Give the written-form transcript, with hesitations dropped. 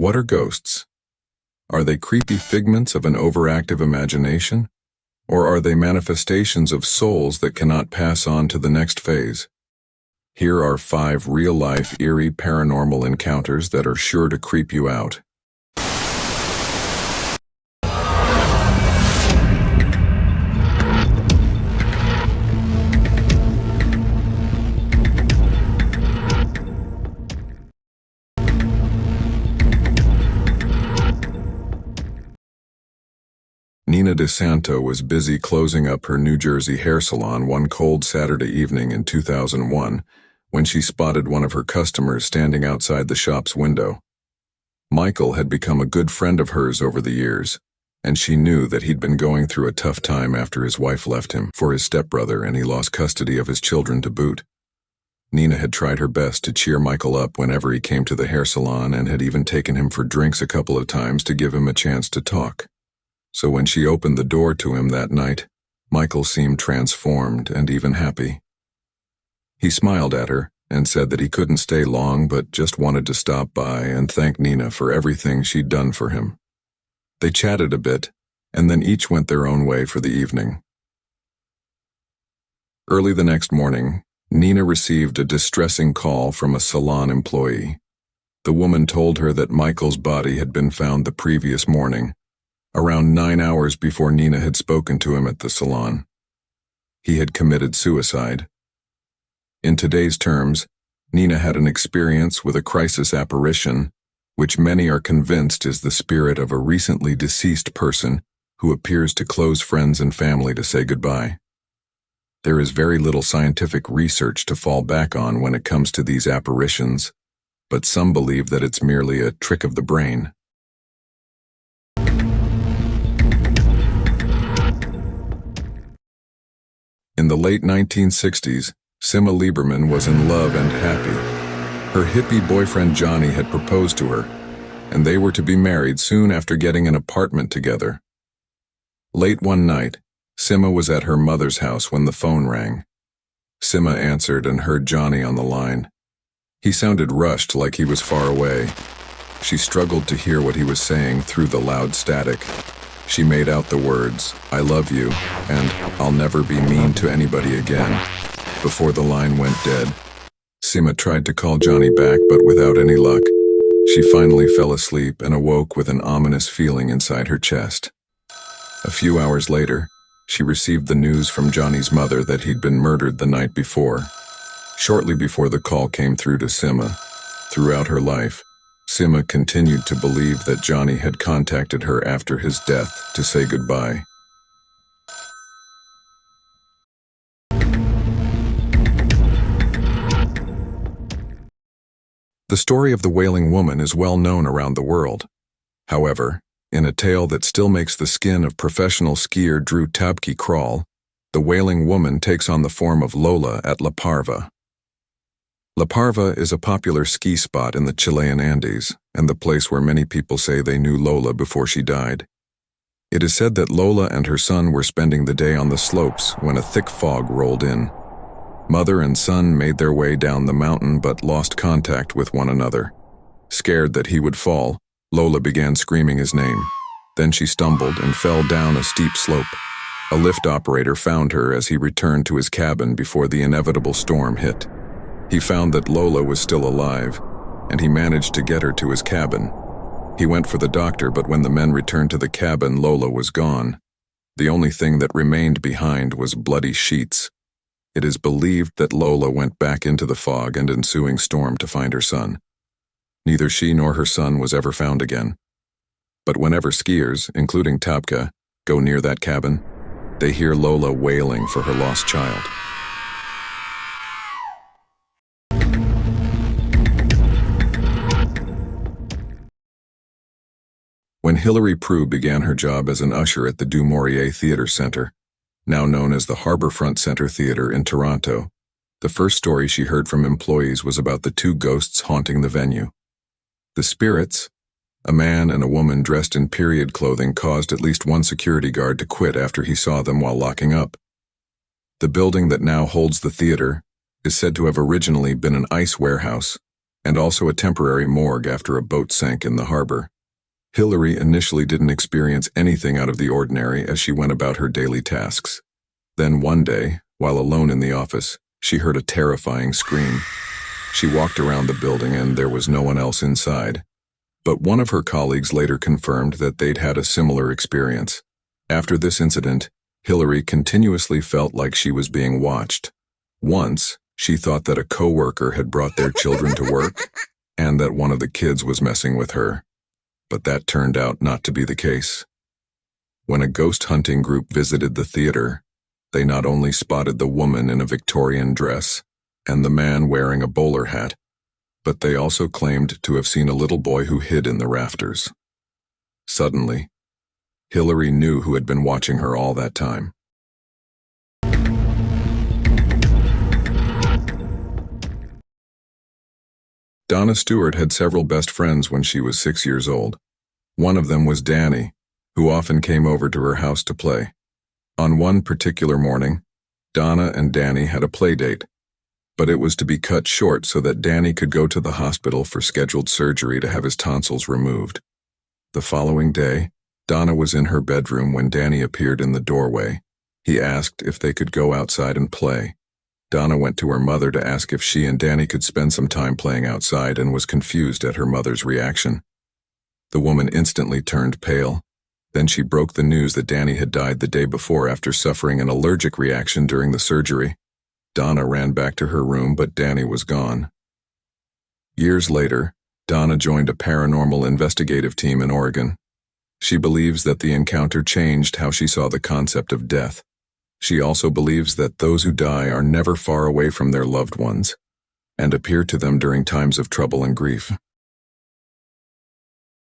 What are ghosts? Are they creepy figments of an overactive imagination? Or are they manifestations of souls that cannot pass on to the next phase? Here are 5 real-life eerie paranormal encounters that are sure to creep you out. Nina DeSanto was busy closing up her New Jersey hair salon one cold Saturday evening in 2001 when she spotted one of her customers standing outside the shop's window. Michael had become a good friend of hers over the years, and she knew that he'd been going through a tough time after his wife left him for his stepbrother and he lost custody of his children to boot. Nina had tried her best to cheer Michael up whenever he came to the hair salon and had even taken him for drinks a couple of times to give him a chance to talk. So when she opened the door to him that night, Michael seemed transformed and even happy. He smiled at her and said that he couldn't stay long but just wanted to stop by and thank Nina for everything she'd done for him. They chatted a bit, and then each went their own way for the evening. Early the next morning, Nina received a distressing call from a salon employee. The woman told her that Michael's body had been found the previous morning, around 9 hours before Nina had spoken to him at the salon. He had committed suicide. In today's terms, Nina had an experience with a crisis apparition, which many are convinced is the spirit of a recently deceased person who appears to close friends and family to say goodbye. There is very little scientific research to fall back on when it comes to these apparitions, but some believe that it's merely a trick of the brain. In the late 1960s, Sima Lieberman was in love and happy. Her hippie boyfriend Johnny had proposed to her, and they were to be married soon after getting an apartment together. Late one night, Sima was at her mother's house when the phone rang. Sima answered and heard Johnny on the line. He sounded rushed, like he was far away. She struggled to hear what he was saying through the loud static. She made out the words, "I love you," and "I'll never be mean to anybody again," before the line went dead. Sima tried to call Johnny back, but without any luck. She finally fell asleep and awoke with an ominous feeling inside her chest. A few hours later, she received the news from Johnny's mother that he'd been murdered the night before. Shortly before the call came through to Sima, throughout her life, Sima continued to believe that Johnny had contacted her after his death to say goodbye. The story of the Wailing Woman is well known around the world. However, in a tale that still makes the skin of professional skier Drew Tabke crawl, the Wailing Woman takes on the form of Lola at La Parva. La Parva is a popular ski spot in the Chilean Andes, and the place where many people say they knew Lola before she died. It is said that Lola and her son were spending the day on the slopes when a thick fog rolled in. Mother and son made their way down the mountain but lost contact with one another. Scared that he would fall, Lola began screaming his name. Then she stumbled and fell down a steep slope. A lift operator found her as he returned to his cabin before the inevitable storm hit. He found that Lola was still alive, and he managed to get her to his cabin. He went for the doctor, but when the men returned to the cabin, Lola was gone. The only thing that remained behind was bloody sheets. It is believed that Lola went back into the fog and ensuing storm to find her son. Neither she nor her son was ever found again. But whenever skiers, including Tabka, go near that cabin, they hear Lola wailing for her lost child. When Hilary Prue began her job as an usher at the Du Maurier Theatre Centre, now known as the Harbourfront Centre Theatre in Toronto, the first story she heard from employees was about the 2 ghosts haunting the venue. The spirits, a man and a woman dressed in period clothing, caused at least one security guard to quit after he saw them while locking up. The building that now holds the theatre is said to have originally been an ice warehouse, and also a temporary morgue after a boat sank in the harbor. Hillary initially didn't experience anything out of the ordinary as she went about her daily tasks. Then one day, while alone in the office, she heard a terrifying scream. She walked around the building and there was no one else inside. But one of her colleagues later confirmed that they'd had a similar experience. After this incident, Hillary continuously felt like she was being watched. Once, she thought that a coworker had brought their children to work and that one of the kids was messing with her. But that turned out not to be the case. When a ghost hunting group visited the theater, they not only spotted the woman in a Victorian dress and the man wearing a bowler hat, but they also claimed to have seen a little boy who hid in the rafters. Suddenly, Hillary knew who had been watching her all that time. Donna Stewart had several best friends when she was 6 years old. One of them was Danny, who often came over to her house to play. On one particular morning, Donna and Danny had a play date, but it was to be cut short so that Danny could go to the hospital for scheduled surgery to have his tonsils removed. The following day, Donna was in her bedroom when Danny appeared in the doorway. He asked if they could go outside and play. Donna went to her mother to ask if she and Danny could spend some time playing outside and was confused at her mother's reaction. The woman instantly turned pale. Then she broke the news that Danny had died the day before after suffering an allergic reaction during the surgery. Donna ran back to her room, but Danny was gone. Years later, Donna joined a paranormal investigative team in Oregon. She believes that the encounter changed how she saw the concept of death. She also believes that those who die are never far away from their loved ones and appear to them during times of trouble and grief.